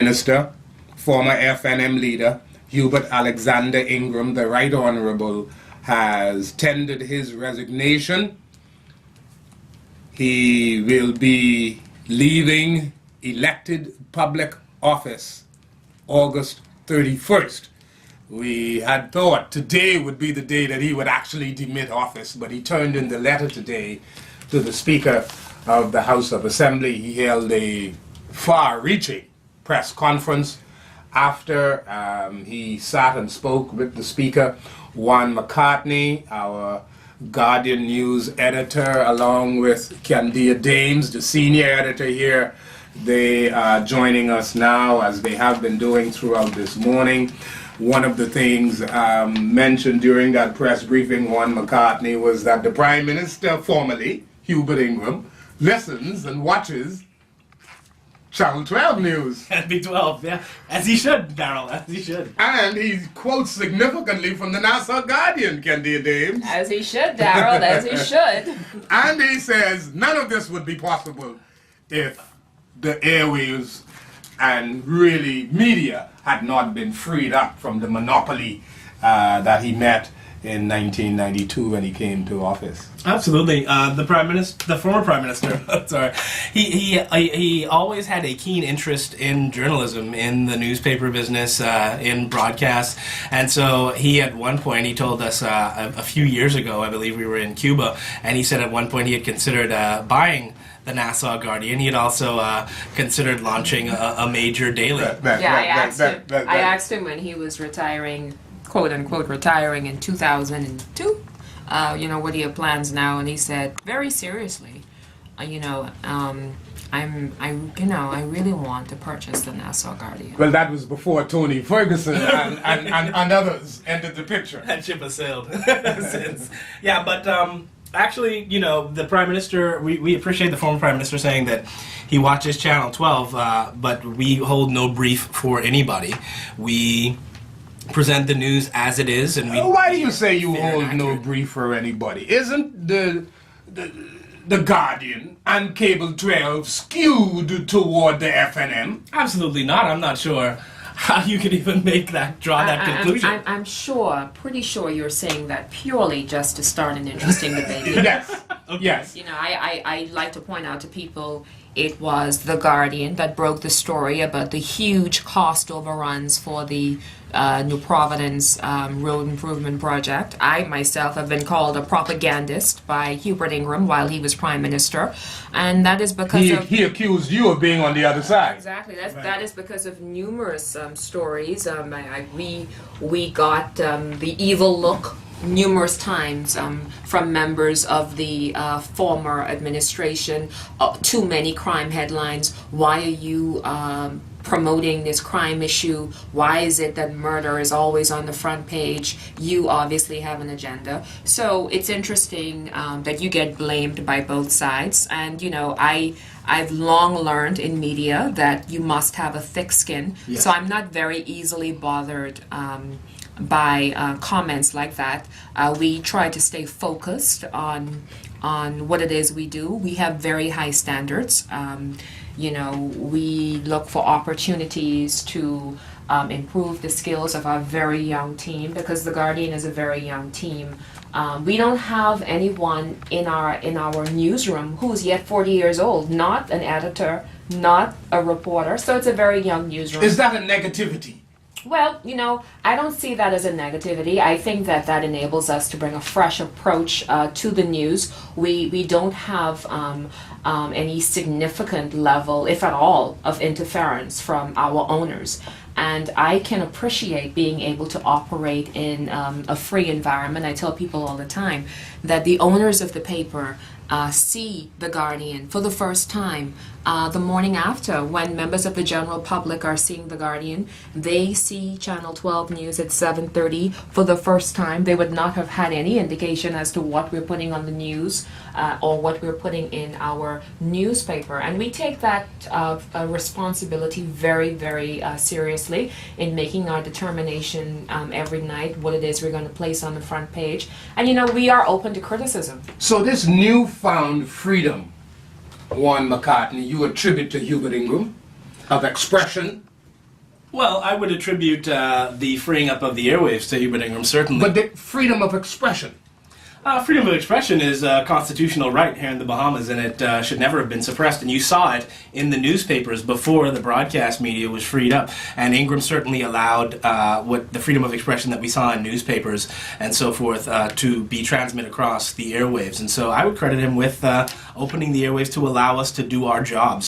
Minister, former FNM leader, Hubert Alexander Ingram, the Right Honorable, has tendered his resignation. He will be leaving elected public office August 31st. We had thought today would be the day that he would actually demit office, but he turned in the letter today to the Speaker of the House of Assembly. He held a far-reaching press conference after he sat and spoke with the Speaker. Juan McCartney, our Guardian News editor, along with Candia Dames, the senior editor here, they are joining us now, as they have been doing throughout this morning. One of the things mentioned during that press briefing, Juan McCartney, was that the Prime Minister, formerly Hubert Ingram, listens and watches Channel 12 News. NB12, yeah. As he should, Darold, as he should. And he quotes significantly from the Nassau Guardian, Candia Dames. As he should, Darold, as he should. And he says none of this would be possible if the airwaves and really media had not been freed up from the monopoly that he met in 1992 when he came to office. Absolutely. The former Prime Minister, sorry, he always had a keen interest in journalism, in the newspaper business, in broadcast, and so he at one point, he told us a few years ago, I believe we were in Cuba, and he said at one point he had considered buying the Nassau Guardian. He had also considered launching a major daily. I asked him when he was retiring, quote unquote retiring in 2002, what are your plans now? And he said very seriously, I really want to purchase the Nassau Guardian. Well, that was before Tony Ferguson and others entered the picture. That ship has sailed since. Yeah, but actually, the Prime Minister, we appreciate the former Prime Minister saying that he watches Channel 12, but we hold no brief for anybody. We present the news as it is, and why do you say you hold no brief for anybody? Isn't the Guardian and Cable 12 skewed toward the FNM? Absolutely not. I'm not sure how you could even draw that conclusion. I'm pretty sure you're saying that purely just to start an interesting debate. Yes. Okay. Yes. I like to point out to people it was The Guardian that broke the story about the huge cost overruns for the New Providence road improvement project. I myself have been called a propagandist by Hubert Ingram while he was Prime Minister, and that is because he accused you of being on the other side. Exactly. That is because of numerous stories. We got the evil look numerous times from members of the former administration. Too many crime headlines. Why are you promoting this crime issue? Why is it that murder is always on the front page? You obviously have an agenda. So it's interesting that you get blamed by both sides. And I've long learned in media that you must have a thick skin. Yes. So I'm not very easily bothered by comments like that. We try to stay focused on what it is we do. We have very high standards. We look for opportunities to improve the skills of our very young team, because the Guardian is a very young team. We don't have anyone in our newsroom who's yet 40 years old, not an editor, not a reporter, so it's a very young newsroom. Is that a negativity? Well, I don't see that as a negativity. I think that enables us to bring a fresh approach to the news. We don't have any significant level, if at all, of interference from our owners. And I can appreciate being able to operate in a free environment. I tell people all the time that the owners of the paper see The Guardian for the first time the morning after. When members of the general public are seeing The Guardian, they see Channel 12 News at 7:30 for the first time. They would not have had any indication as to what we're putting on the news or what we're putting in our newspaper. And we take that responsibility very, very seriously in making our determination every night what it is we're going to place on the front page. And we are open to criticism. So this newfound freedom, Juan McCartney, you attribute to Hubert Ingram, of expression Well, I would attribute the freeing up of the airwaves to Hubert Ingram, certainly. But the freedom of expression. Freedom of expression is a constitutional right here in the Bahamas, and it should never have been suppressed. And you saw it in the newspapers before the broadcast media was freed up. And Ingram certainly allowed what the freedom of expression that we saw in newspapers and so forth to be transmitted across the airwaves. And so I would credit him with opening the airwaves to allow us to do our jobs.